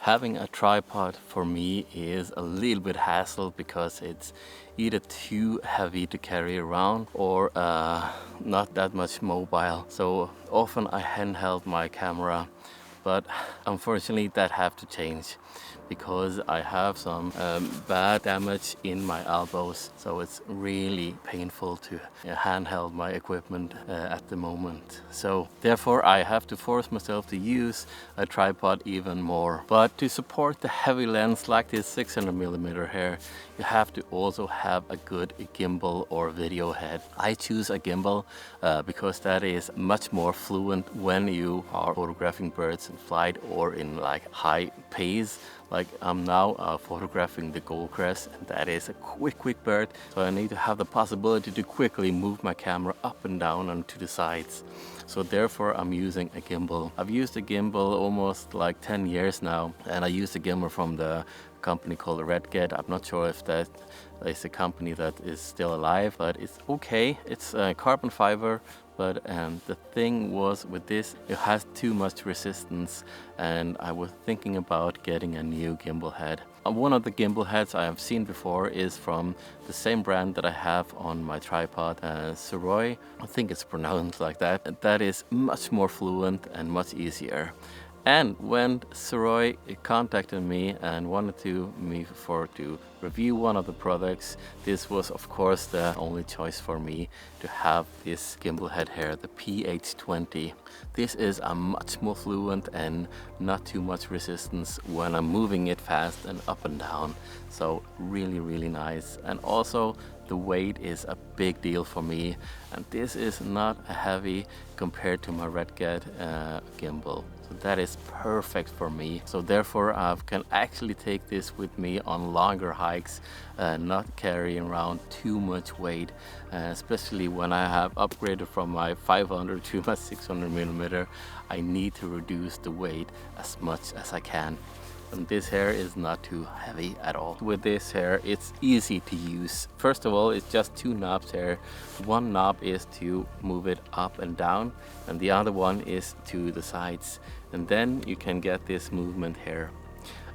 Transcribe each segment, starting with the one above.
Having a tripod for me is a little bit hassle because it's either too heavy to carry around or not that much mobile. So often I handheld my camera, but unfortunately that have to change because I have some bad damage in my elbows, so it's really painful to handheld my equipment at the moment. So therefore I have to force myself to use a tripod even more. But to support the heavy lens like this 600mm here, you have to also have a good gimbal or video head. I choose a gimbal because that is much more fluent when you are photographing birds in flight or in like high pace. Like I'm now photographing the goldcrest, and that is a quick bird, so I need to have the possibility to quickly move my camera up and down and to the sides. So therefore I'm using a gimbal. I've used a gimbal almost like 10 years now, and I used a gimbal from the company called Redget. I'm not sure if that is a company that is still alive, but it's okay. It's carbon fiber, but the thing was with this, it has too much resistance, and I was thinking about getting a new gimbal head. One of the gimbal heads I have seen before is from the same brand that I have on my tripod, Sirui. I think it's pronounced like that. That is much more fluent and much easier. And when Sirui contacted me and wanted to review one of the products, this was of course the only choice for me to have this gimbal head here, the PH-20. This is a much more fluent and not too much resistance when I'm moving it fast and up and down. So really nice. And also the weight is a big deal for me, and this is not heavy compared to my Redget gimbal. So that is perfect for me. So therefore I can actually take this with me on longer hikes, not carrying around too much weight, especially when I have upgraded from my 500 to my 600mm. I need to reduce the weight as much as I can. And this hair is not too heavy at all. With this hair, it's easy to use. First of all, it's just two knobs here. One knob is to move it up and down, and the other one is to the sides. And then you can get this movement here.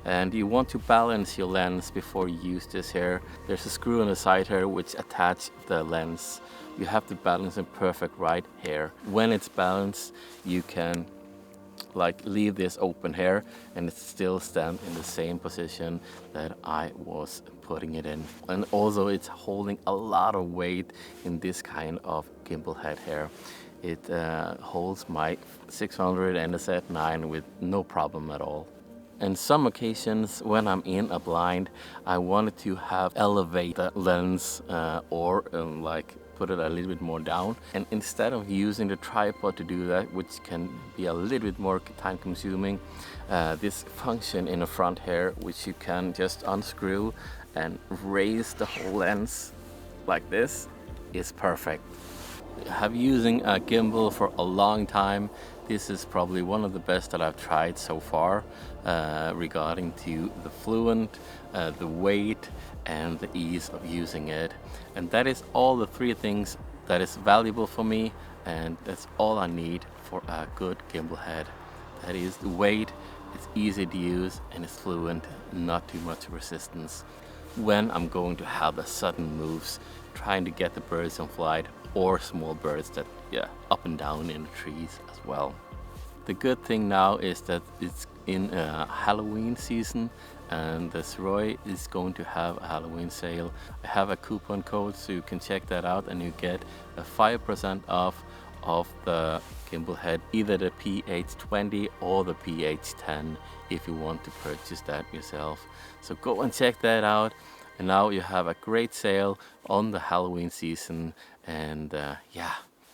And you want to balance your lens before you use this here. There's a screw on the side here which attach the lens. You have to balance it perfect right here. When it's balanced, you can like leave this open here and it still stand in the same position that I was putting it in. And also it's holding a lot of weight in this kind of gimbal head here. It holds my 600 and the Z9 with no problem at all. And some occasions when I'm in a blind, I wanted to have elevate the lens or like put it a little bit more down, and instead of using the tripod to do that, which can be a little bit more time consuming, this function in the front here, which you can just unscrew and raise the whole lens like this, is perfect. Have using a gimbal for a long time. This is probably one of the best that I've tried so far regarding to the fluent, the weight, and the ease of using it. And that is all the three things that is valuable for me, and that's all I need for a good gimbal head. That is the weight, it's easy to use, and it's fluent, not too much resistance. When I'm going to have the sudden moves, trying to get the birds on flight, or small birds that up and down in the trees as well. The good thing now is that it's in Halloween season, and the Sirui is going to have a Halloween sale. I have a coupon code, so you can check that out, and you get a 5% off of the gimbal head, either the PH-20 or the PH-10, if you want to purchase that yourself. So go and check that out. And now you have a great sale on the Halloween season, and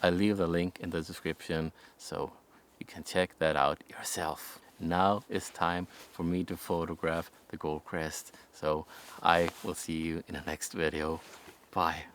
I leave the link in the description so you can check that out yourself. Now it's time for me to photograph the goldcrest, so I will see you in the next video. Bye.